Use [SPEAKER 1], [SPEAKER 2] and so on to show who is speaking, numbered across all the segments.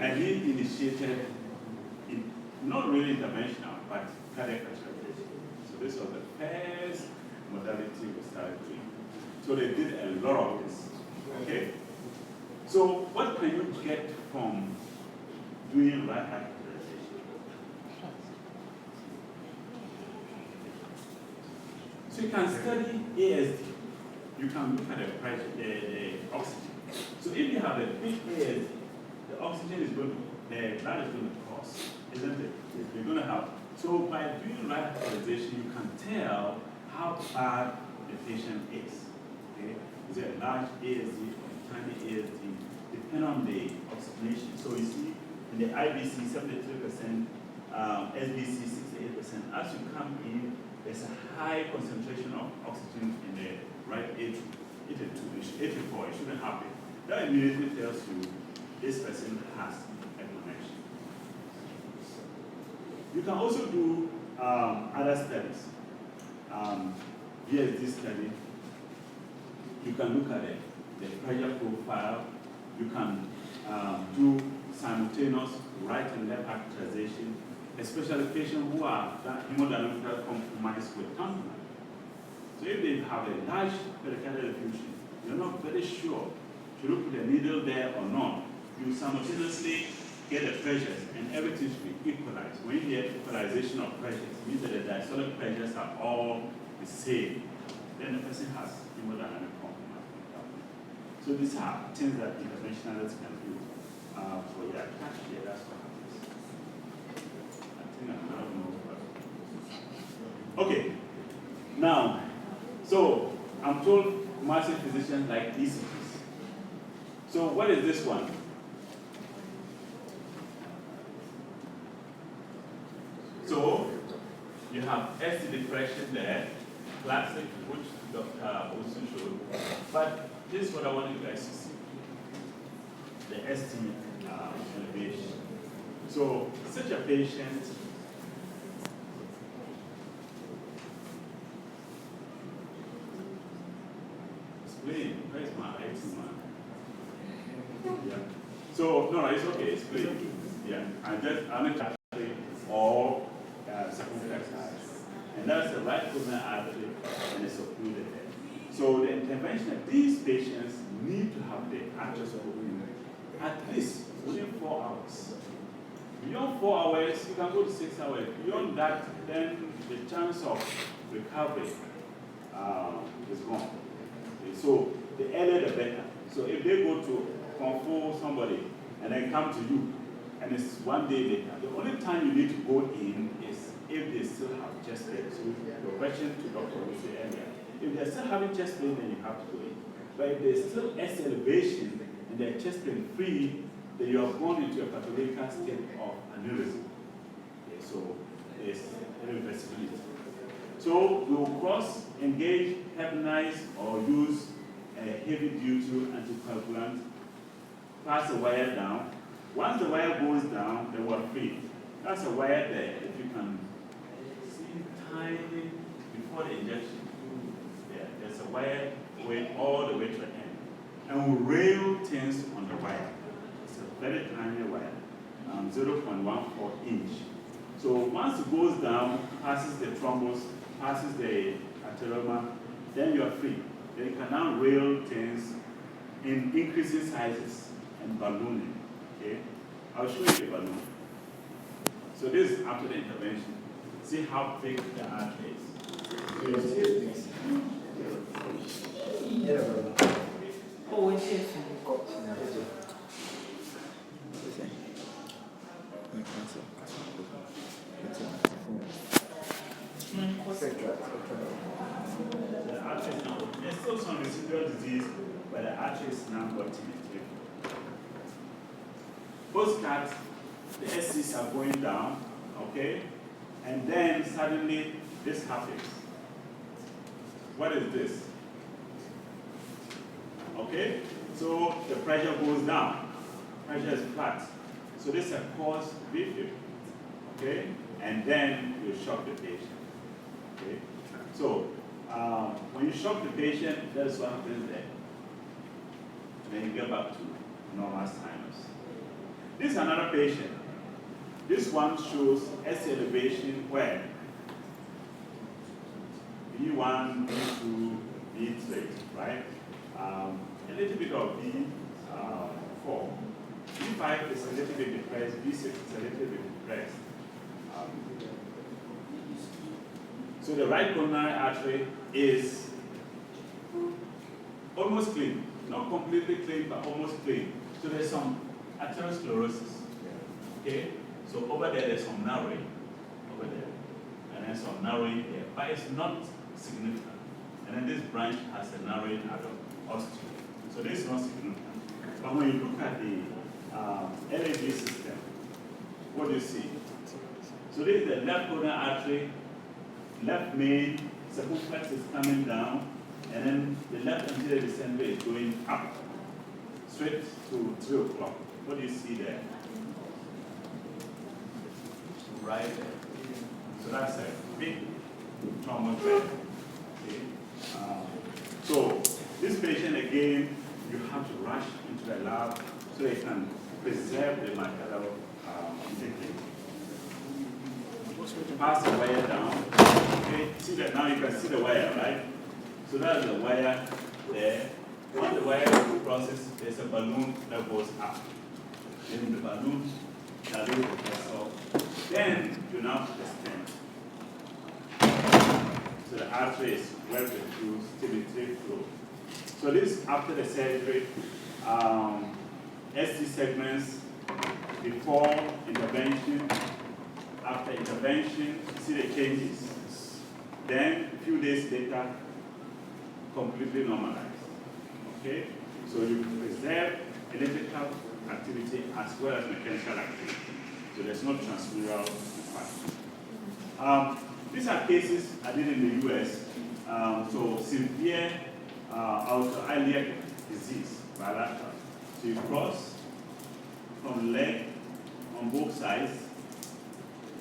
[SPEAKER 1] And he initiated, not really interventional, but cardiac catheterization. So this was the first modality we started doing. So they did a lot of this. Okay? So what can you get from doing right heart catheterization? So you can study ASD. You can look at the pressure, the oxygen. So if you have a big ASD, the oxygen is going to, the blood is going to cross, isn't it? You're going to have. So by doing right catheterization, you can tell how bad the patient is. Okay? Is it a large ASD or a tiny ASD? Depending on the oxygenation. So you see in the IBC 73%, SBC 68%. As you come in, there's a high concentration of oxygen in the right atrium. 84, it shouldn't happen. That immediately tells you this person has a connection. You can also do other studies. VSD study. You can look at the pressure profile. You can do simultaneous right and left heart catheterization, especially patients who are hemodynamically compromised with tamponade. So if they have a large pericardial effusion, you're not very sure should you put a needle there or not. You simultaneously get the pressures, and everything should be equalized. When you get equalization of pressures, it means that the diastolic pressures are all the same. Then the person has hemodynamic compromise. So these are things that interventionalists can do for your cash here. That's what happens. I think I don't know. Okay. Now, so I'm told massive physicians like ECGs. So what is this one? So you have ST depression there, classic, which Dr. Olson showed. But this is what I want you guys to see. The ST elevation. So such a patient explain, where's my IT man? Yeah. So no, it's okay, it's clear. Yeah. I'm not actually all circumflex eyes. And that's the right coronary artery and it's occluded there. So the intervention, these patients need to have the arteries open at least within 4 hours. Beyond 4 hours, you can go to 6 hours. Beyond that, then the chance of recovery is gone. Okay, so the earlier the better. So if they go to confirm somebody and then come to you, and it's 1 day later, the only time you need to go in is if they still have chest pain. So your question to Dr. Lucy earlier, if they're still having chest pain, then you have to go in. But if there's still S elevation and they're chest pain free, then you have gone into a pathological state of aneurysm. Okay, so there's irreversibility. So we will cross, engage, hepainize, or use a heavy-duty anticoagulant, pass the wire down. Once the wire goes down, then we're free. That's a wire there. If you can see tiny before the injection, there's a wire going all the way to the end. And we rail things on the wire. It's a very tiny wire, 0.14 inch. So once it goes down, passes the thrombus, passes the arterioma, then you're free. Then you can now rail things in increasing sizes and ballooning. Okay? I'll show you the balloon. So this is after the intervention. See how big the artery is. So you see this.
[SPEAKER 2] Oh, it's here.
[SPEAKER 1] The artery is now, there's still some residual disease, but the artery is now got it. Both cuts, the SCs are going down, okay? And then suddenly this happens. What is this? Okay? So the pressure goes down. Pressure is flat. So this is a cause VFib. Okay? And then you shock the patient. Okay? So when you shock the patient, that's what happens there. Then you get back to normal sinus. This is another patient. This one shows S elevation where B1, B2, B3, right? A little bit of B4. B5 is a little bit depressed, B6 is a little bit depressed. So the right coronary artery is almost clean, not completely clean, but almost clean. So there's some atherosclerosis. Okay? So over there's some narrowing, over there, and then some narrowing here, but it's not significant. And then this branch has a narrowing at the osteo. So this is not significant. But when you look at the LAD system, what do you see? So this is the left coronary artery, left main, circumflex is coming down, and then the left anterior descendant is going up, straight to 3 o'clock. What do you see there? Right there. So that's a big trauma thread. Okay. So this patient, again, you have to rush into the lab so they can preserve the myocardial integrity. Pass the wire down. Okay, see that now you can see the wire, right? So that's the wire there. Once the wire crosses, there's a balloon that goes up. Then the balloon that goes to the vessel. Then you now put the stent. So the artery is well diffused, stimulated flow. So this after the surgery, ST segments before intervention, after intervention, see the changes. Then a few days later, completely normalized. Okay? So you preserve electrical activity as well as mechanical activity. So there's no transmural required. These are cases I did in the US. So severe autoiliac disease, bilateral. So you cross from leg on both sides,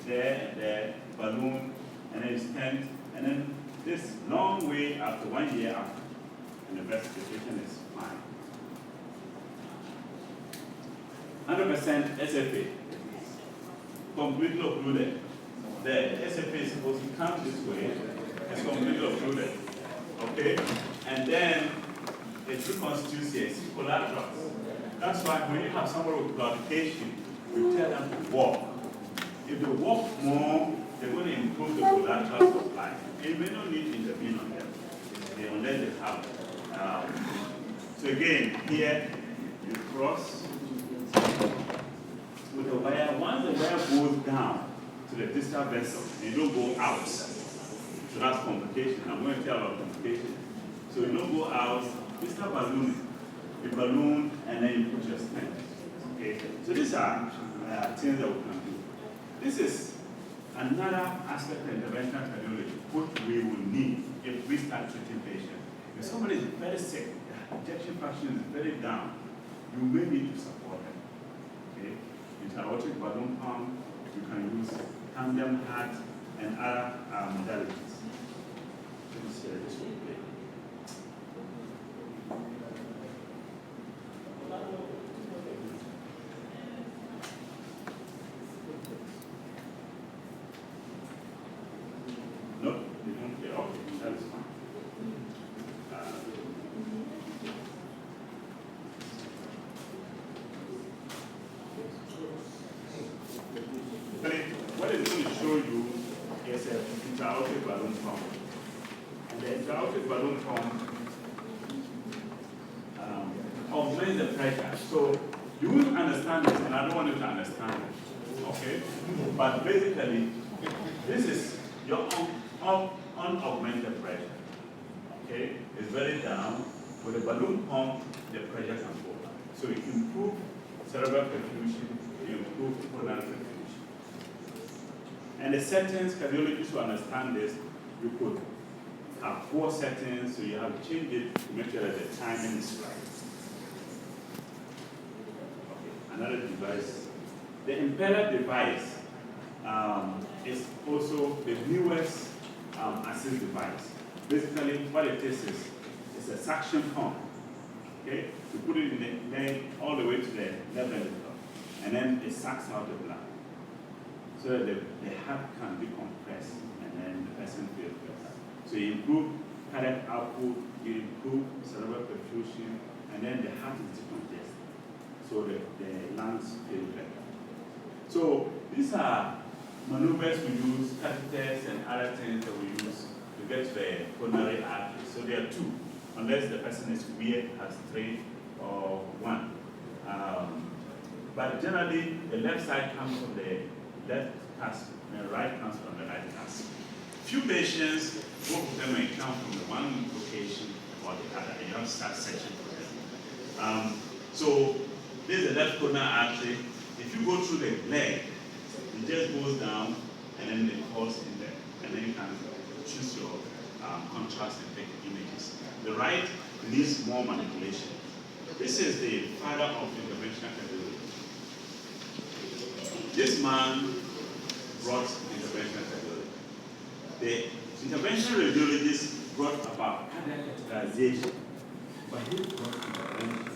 [SPEAKER 1] there, balloon, and then stent, and then this long way after 1 year after, and the investigation is fine. 100% SFA, completely occluded. The SFA is supposed to come this way, it's completely occluded. Okay? And then it reconstitutes here, it's collateral. That's why when you have somebody with claudication, we tell them to walk. If they walk more, they're going to improve the collateral supply. And you may not need to intervene on them, okay, unless they have. So again, here you cross with the wire. Once the wire goes down to the distal vessel, and you don't go out. So that's complication. I'm going to tell about complication. So you don't go out, you start ballooning. You balloon, and then you put your stent. Okay? So these are things that we can do. This is another aspect of interventional cardiology, what we will need if we start treating patients. If somebody is very sick, the ejection fraction is very down, you may need to support them. Okay? Intra-aortic balloon pump, you can use tandem heart and other modalities. Let me share this with you. No, you don't care. Okay, that is fine. What it's going to show you is an intra-aortic balloon pump. And the intra-aortic balloon pump augments the pressure. So you will understand this, and I don't want you to understand it. Okay? But basically, this is your unaugmented pressure. Okay? It's very down. With a balloon pump, the pressure can go up. So you improve cerebral perfusion, you improve coronary perfusion. And the settings, cardiologists who understand this, you could have 4 settings, so you have to change it to make sure that the timing is right. Okay, another device. The impeller device is also the newest assist device. Basically, what it is a suction pump. Okay, you put it in the leg all the way to the left ventricle, and and then it sucks out the blood. So that the heart can be compressed, and then the person feels better. So you improve cardiac output, you improve cerebral perfusion, and then the heart is decongested. So the lungs feel better. So these are maneuvers we use, catheters and other things that we use to get to the coronary artery. So there are two, unless the person is weird, has 3 or 1. But generally, the left side comes from the left cusp, and the right comes from the right cusp. Few patients, both of them may come from the one location or the other, and you have to start searching for them. So this is the left coronary artery. If you go through the leg, it just goes down, and then it falls in there, and then you can choose your contrast and take images. The right needs more manipulation. This is the father of interventional cardiology. This man brought interventional cardiology. The interventional radiologist brought about cardiac catheterization, but he brought intervention.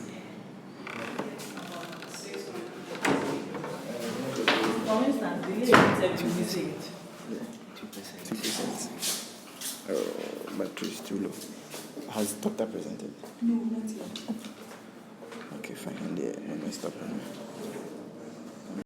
[SPEAKER 2] For instance, the lady said to visit.
[SPEAKER 3] 2%. Oh, battery is too low. Has the doctor presented?
[SPEAKER 2] No, not yet.
[SPEAKER 3] Okay, fine. And then I stop.